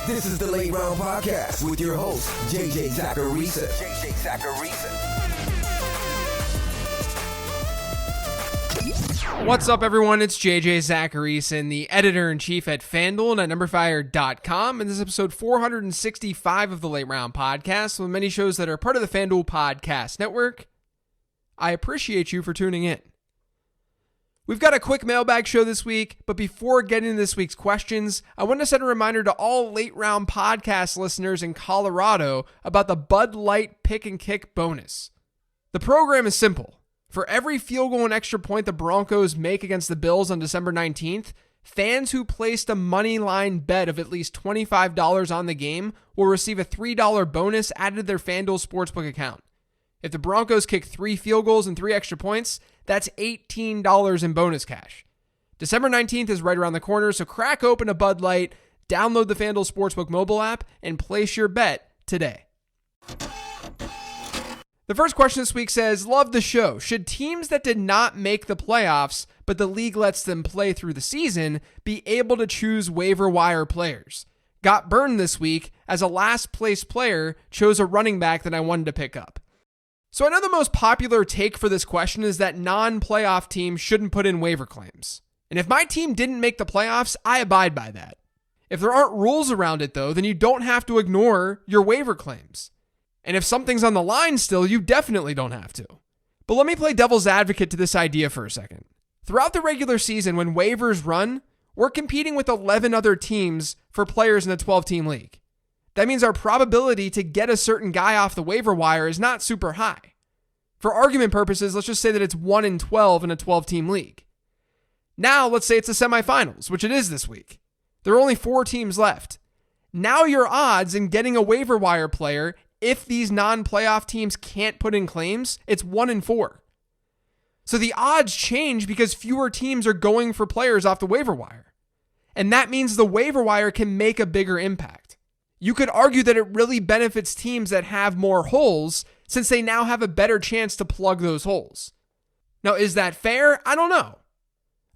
This is the Late Round Podcast with your host, JJ Zacharisa. What's up, everyone? It's JJ Zacharisa, the editor-in-chief at FanDuel and at NumberFire.com, and this is episode 465 of the Late Round Podcast, with many shows that are part of the FanDuel Podcast Network. I appreciate you for tuning in. We've got a quick mailbag show this week, but before getting into this week's questions, I want to send a reminder to all Late Round Podcast listeners in Colorado about the Bud Light Pick and Kick bonus. The program is simple. For every field goal and extra point the Broncos make against the Bills on December 19th, fans who placed a money line bet of at least $25 on the game will receive a $3 bonus added to their FanDuel Sportsbook account. If the Broncos kick 3 field goals and 3 extra points, that's $18 in bonus cash. December 19th is right around the corner, so crack open a Bud Light, download the FanDuel Sportsbook mobile app, and place your bet today. The first question this week says, love the show. Should teams that did not make the playoffs, but the league lets them play through the season, be able to choose waiver wire players? Got burned this week as a last place player chose a running back that I wanted to pick up. So I know the most popular take for this question is that non-playoff teams shouldn't put in waiver claims. And if my team didn't make the playoffs, I abide by that. If there aren't rules around it though, then you don't have to ignore your waiver claims. And if something's on the line still, you definitely don't have to. But let me play devil's advocate to this idea for a second. Throughout the regular season, when waivers run, we're competing with 11 other teams for players in a 12-team league. That means our probability to get a certain guy off the waiver wire is not super high. For argument purposes, let's just say that it's 1 in 12 in a 12-team league. Now, let's say it's the semifinals, which it is this week. There are only 4 teams left. Now your odds in getting a waiver wire player, if these non-playoff teams can't put in claims, it's 1 in 4. So the odds change because fewer teams are going for players off the waiver wire. And that means the waiver wire can make a bigger impact. You could argue that it really benefits teams that have more holes since they now have a better chance to plug those holes. Now, is that fair? I don't know.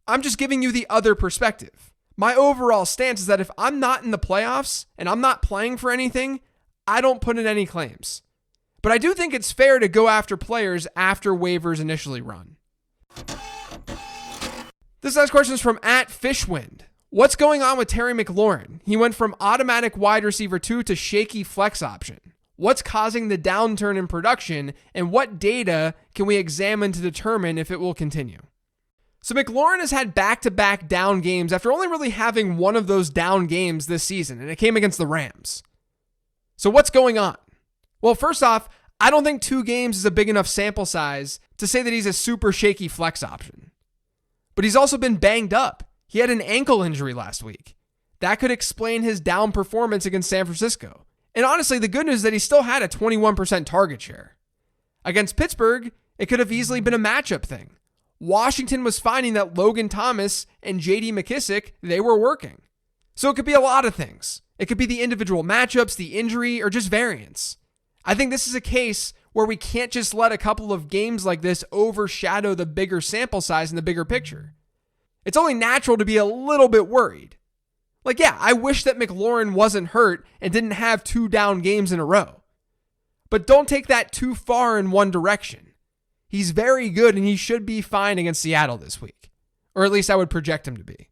I'm just giving you the other perspective. My overall stance is that if I'm not in the playoffs and I'm not playing for anything, I don't put in any claims. But I do think it's fair to go after players after waivers initially run. This next question is from @Fishwind. What's going on with Terry McLaurin? He went from automatic wide receiver 2 to shaky flex option. What's causing the downturn in production, and what data can we examine to determine if it will continue? So McLaurin has had back-to-back down games after only really having one of those down games this season, and it came against the Rams. So what's going on? Well, first off, I don't think 2 games is a big enough sample size to say that he's a super shaky flex option. But he's also been banged up. He had an ankle injury last week. That could explain his down performance against San Francisco. And honestly, the good news is that he still had a 21% target share. Against Pittsburgh, it could have easily been a matchup thing. Washington was finding that Logan Thomas and J.D. McKissic, they were working. So it could be a lot of things. It could be the individual matchups, the injury, or just variance. I think this is a case where we can't just let a couple of games like this overshadow the bigger sample size and the bigger picture. It's only natural to be a little bit worried. Like, yeah, I wish that McLaurin wasn't hurt and didn't have 2 down games in a row. But don't take that too far in one direction. He's very good and he should be fine against Seattle this week. Or at least I would project him to be.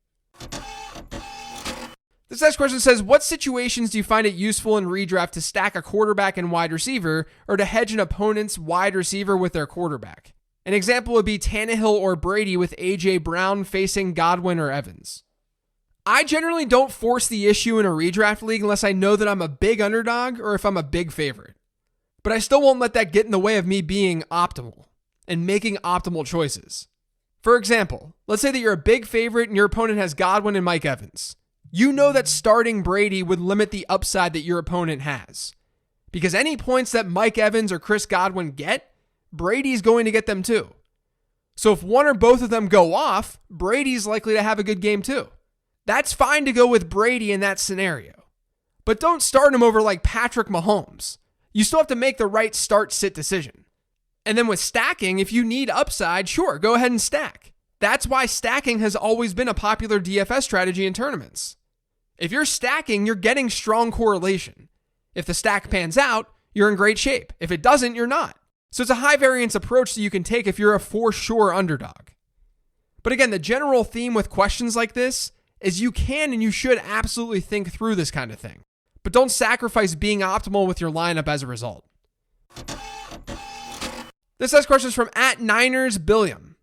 This next question says, what situations do you find it useful in redraft to stack a quarterback and wide receiver or to hedge an opponent's wide receiver with their quarterback? An example would be Tannehill or Brady with A.J. Brown facing Godwin or Evans. I generally don't force the issue in a redraft league unless I know that I'm a big underdog or if I'm a big favorite. But I still won't let that get in the way of me being optimal and making optimal choices. For example, let's say that you're a big favorite and your opponent has Godwin and Mike Evans. You know that starting Brady would limit the upside that your opponent has. Because any points that Mike Evans or Chris Godwin get, Brady's going to get them too. So if one or both of them go off, Brady's likely to have a good game too. That's fine to go with Brady in that scenario. But don't start him over like Patrick Mahomes. You still have to make the right start-sit decision. And then with stacking, if you need upside, sure, go ahead and stack. That's why stacking has always been a popular DFS strategy in tournaments. If you're stacking, you're getting strong correlation. If the stack pans out, you're in great shape. If it doesn't, you're not. So it's a high variance approach that you can take if you're a for sure underdog. But again, the general theme with questions like this is you can and you should absolutely think through this kind of thing. But don't sacrifice being optimal with your lineup as a result. This next question is from @NinersBilliam.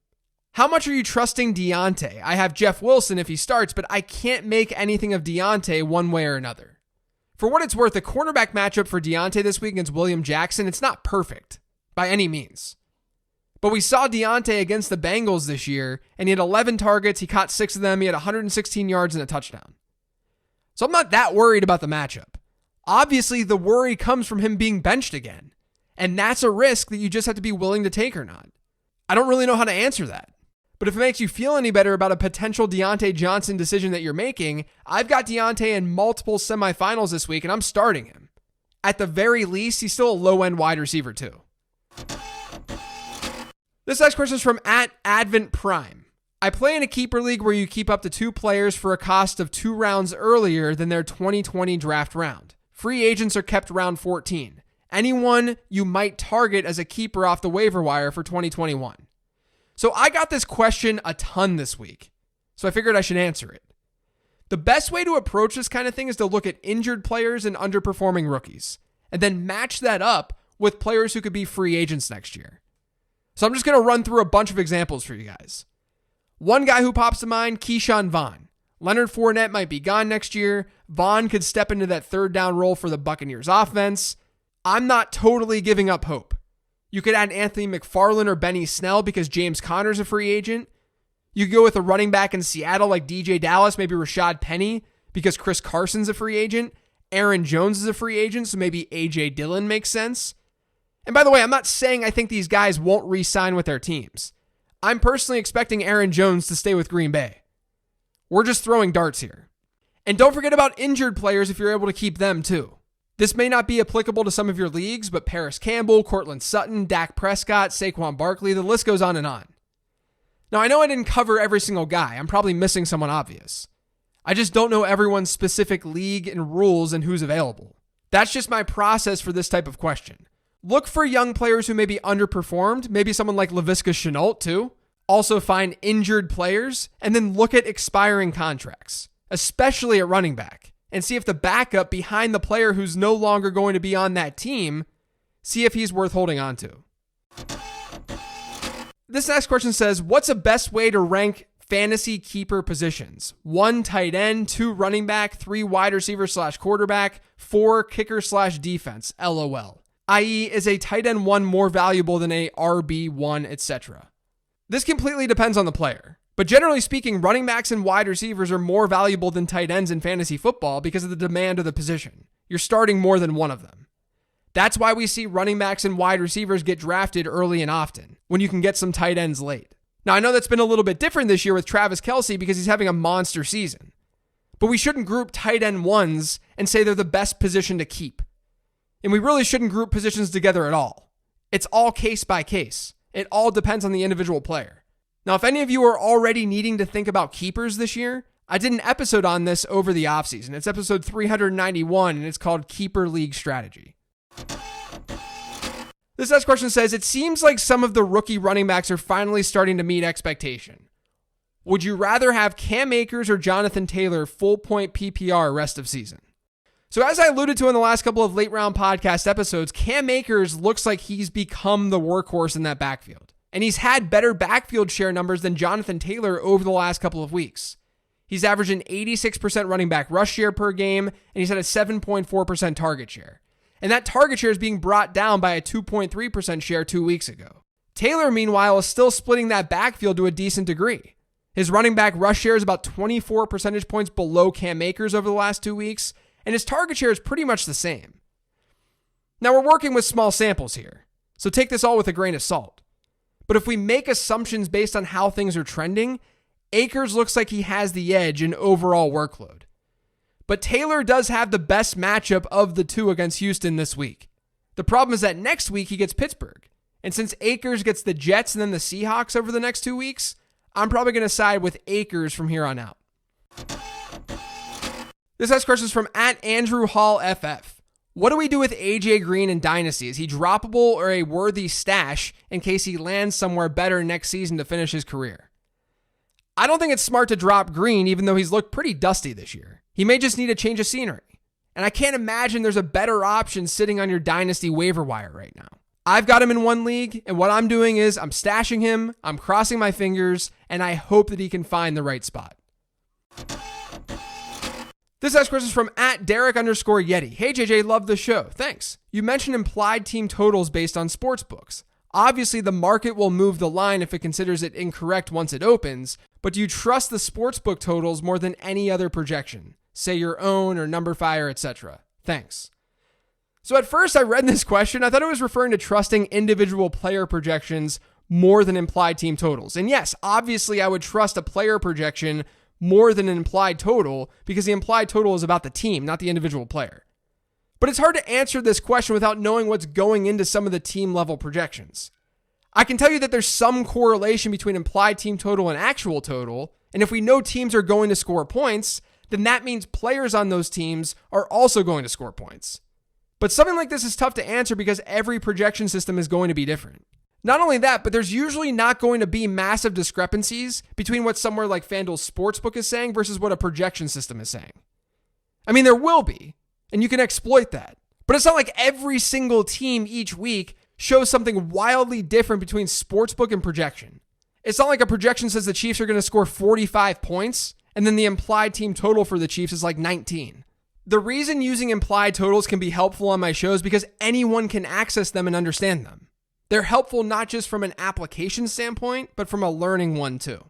How much are you trusting Diontae? I have Jeff Wilson if he starts, but I can't make anything of Diontae one way or another. For what it's worth, the cornerback matchup for Diontae this week against William Jackson, it's not perfect by any means. But we saw Diontae against the Bengals this year, and he had 11 targets, he caught 6 of them, he had 116 yards and a touchdown. So I'm not that worried about the matchup. Obviously, the worry comes from him being benched again, and that's a risk that you just have to be willing to take or not. I don't really know how to answer that. But if it makes you feel any better about a potential Diontae Johnson decision that you're making, I've got Diontae in multiple semifinals this week, and I'm starting him. At the very least, he's still a low-end wide receiver too. This next question is from @AdventPrime. I play in a keeper league where you keep up to 2 players for a cost of 2 rounds earlier than their 2020 draft round. Free agents are kept round 14. Anyone you might target as a keeper off the waiver wire for 2021. So I got this question a ton this week, so I figured I should answer it. The best way to approach this kind of thing is to look at injured players and underperforming rookies, and then match that up with players who could be free agents next year. So I'm just going to run through a bunch of examples for you guys. One guy who pops to mind, Keyshawn Vaughn. Leonard Fournette might be gone next year. Vaughn could step into that third down role for the Buccaneers offense. I'm not totally giving up hope. You could add Anthony McFarland or Benny Snell because James Conner's a free agent. You could go with a running back in Seattle like DJ Dallas, maybe Rashad Penny because Chris Carson's a free agent. Aaron Jones is a free agent, so maybe A.J. Dillon makes sense. And by the way, I'm not saying I think these guys won't re-sign with their teams. I'm personally expecting Aaron Jones to stay with Green Bay. We're just throwing darts here. And don't forget about injured players if you're able to keep them too. This may not be applicable to some of your leagues, but Paris Campbell, Cortland Sutton, Dak Prescott, Saquon Barkley, the list goes on and on. Now, I know I didn't cover every single guy. I'm probably missing someone obvious. I just don't know everyone's specific league and rules and who's available. That's just my process for this type of question. Look for young players who may be underperformed, maybe someone like Laviska Shenault too. Also find injured players, and then look at expiring contracts, especially at running back. And see if the backup behind the player who's no longer going to be on that team, see if he's worth holding on to. This next question says, what's the best way to rank fantasy keeper positions? 1 tight end, 2 running back, 3 wide receiver / quarterback, 4 kicker / defense, LOL. i.e., is a tight end 1 more valuable than a RB1, etc.? This completely depends on the player. But generally speaking, running backs and wide receivers are more valuable than tight ends in fantasy football because of the demand of the position. You're starting more than one of them. That's why we see running backs and wide receivers get drafted early and often, when you can get some tight ends late. Now, I know that's been a little bit different this year with Travis Kelce because he's having a monster season. But we shouldn't group tight end 1s and say they're the best position to keep. And we really shouldn't group positions together at all. It's all case by case. It all depends on the individual player. Now, if any of you are already needing to think about keepers this year, I did an episode on this over the offseason. It's episode 391, and it's called Keeper League Strategy. This next question says, it seems like some of the rookie running backs are finally starting to meet expectation. Would you rather have Cam Akers or Jonathan Taylor full point PPR rest of season? So as I alluded to in the last couple of late round podcast episodes, Cam Akers looks like he's become the workhorse in that backfield. And he's had better backfield share numbers than Jonathan Taylor over the last couple of weeks. He's averaged an 86% running back rush share per game, and he's had a 7.4% target share. And that target share is being brought down by a 2.3% share 2 weeks ago. Taylor, meanwhile, is still splitting that backfield to a decent degree. His running back rush share is about 24 percentage points below Cam Akers over the last 2 weeks, and his target share is pretty much the same. Now, we're working with small samples here, so take this all with a grain of salt. But if we make assumptions based on how things are trending, Akers looks like he has the edge in overall workload. But Taylor does have the best matchup of the two against Houston this week. The problem is that next week he gets Pittsburgh. And since Akers gets the Jets and then the Seahawks over the next 2 weeks, I'm probably going to side with Akers from here on out. This next question is from @AndrewHallFF. What do we do with AJ Green in Dynasty? Is he droppable or a worthy stash in case he lands somewhere better next season to finish his career? I don't think it's smart to drop Green, even though he's looked pretty dusty this year. He may just need a change of scenery. And I can't imagine there's a better option sitting on your Dynasty waiver wire right now. I've got him in one league, and what I'm doing is I'm stashing him, I'm crossing my fingers, and I hope that he can find the right spot. This next question is from @Derek_Yeti. Hey JJ, love the show. Thanks. You mentioned implied team totals based on sports books. Obviously, the market will move the line if it considers it incorrect once it opens, but do you trust the sportsbook totals more than any other projection? Say your own or Number Fire, etc. Thanks. So at first I read this question, I thought it was referring to trusting individual player projections more than implied team totals. And yes, obviously I would trust a player projection more than an implied total because the implied total is about the team, not the individual player. But it's hard to answer this question without knowing what's going into some of the team level projections. I can tell you that there's some correlation between implied team total and actual total, and if we know teams are going to score points, then that means players on those teams are also going to score points. But something like this is tough to answer because every projection system is going to be different. Not only that, but there's usually not going to be massive discrepancies between what somewhere like FanDuel's Sportsbook is saying versus what a projection system is saying. I mean, there will be, and you can exploit that. But it's not like every single team each week shows something wildly different between Sportsbook and projection. It's not like a projection says the Chiefs are going to score 45 points, and then the implied team total for the Chiefs is like 19. The reason using implied totals can be helpful on my show is because anyone can access them and understand them. They're helpful not just from an application standpoint, but from a learning one too.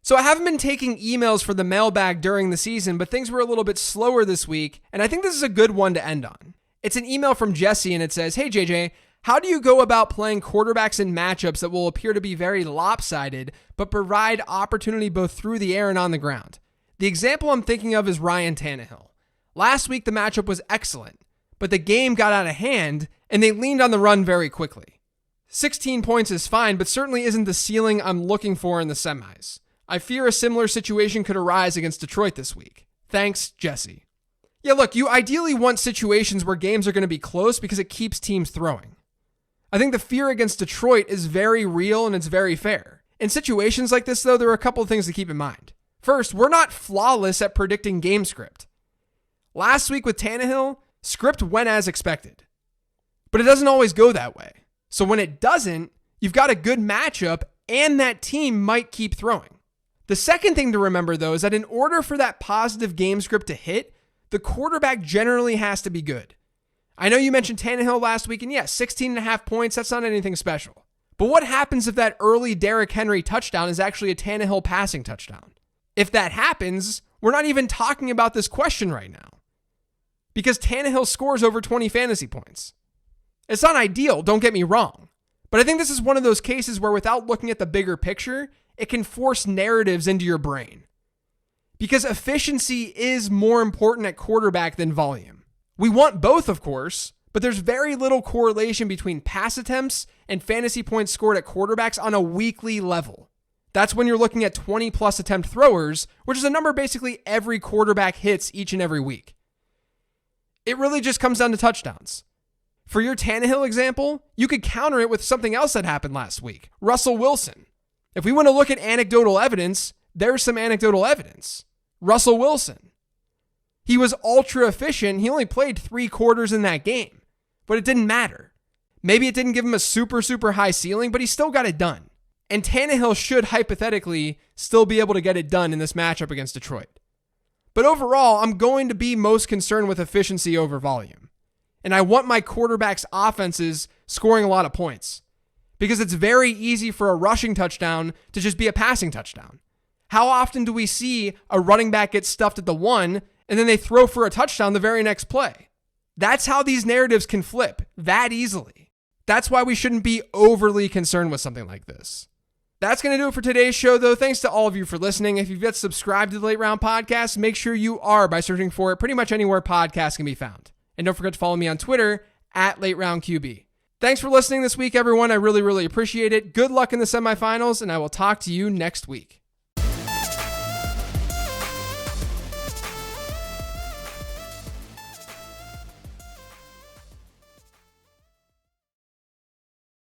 So I haven't been taking emails for the mailbag during the season, but things were a little bit slower this week, and I think this is a good one to end on. It's an email from Jesse, and it says, Hey JJ, how do you go about playing quarterbacks in matchups that will appear to be very lopsided, but provide opportunity both through the air and on the ground? The example I'm thinking of is Ryan Tannehill. Last week, the matchup was excellent, but the game got out of hand, and they leaned on the run very quickly. 16 points is fine, but certainly isn't the ceiling I'm looking for in the semis. I fear a similar situation could arise against Detroit this week. Thanks, Jesse. Yeah, look, you ideally want situations where games are going to be close because it keeps teams throwing. I think the fear against Detroit is very real and it's very fair. In situations like this, though, there are a couple of things to keep in mind. First, we're not flawless at predicting game script. Last week with Tannehill, script went as expected. But it doesn't always go that way. So when it doesn't, you've got a good matchup and that team might keep throwing. The second thing to remember, though, is that in order for that positive game script to hit, the quarterback generally has to be good. I know you mentioned Tannehill last week, and yes, 16.5 points, that's not anything special. But what happens if that early Derrick Henry touchdown is actually a Tannehill passing touchdown? If that happens, we're not even talking about this question right now. Because Tannehill scores over 20 fantasy points. It's not ideal, don't get me wrong. But I think this is one of those cases where without looking at the bigger picture, it can force narratives into your brain. Because efficiency is more important at quarterback than volume. We want both, of course, but there's very little correlation between pass attempts and fantasy points scored at quarterbacks on a weekly level. That's when you're looking at 20 plus attempt throwers, which is a number basically every quarterback hits each and every week. It really just comes down to touchdowns. For your Tannehill example, you could counter it with something else that happened last week. Russell Wilson. If we want to look at anecdotal evidence, there's some anecdotal evidence. Russell Wilson. He was ultra efficient. He only played 3 quarters in that game, but it didn't matter. Maybe it didn't give him a super high ceiling, but he still got it done. And Tannehill should hypothetically still be able to get it done in this matchup against Detroit. But overall, I'm going to be most concerned with efficiency over volume. And I want my quarterback's offenses scoring a lot of points. Because it's very easy for a rushing touchdown to just be a passing touchdown. How often do we see a running back get stuffed at the 1 and then they throw for a touchdown the very next play? That's how these narratives can flip that easily. That's why we shouldn't be overly concerned with something like this. That's going to do it for today's show, though. Thanks to all of you for listening. If you've yet subscribed to the Late Round Podcast, make sure you are by searching for it pretty much anywhere podcasts can be found. And don't forget to follow me on Twitter @LateRoundQB. Thanks for listening this week, everyone. I really appreciate it. Good luck in the semifinals, and I will talk to you next week.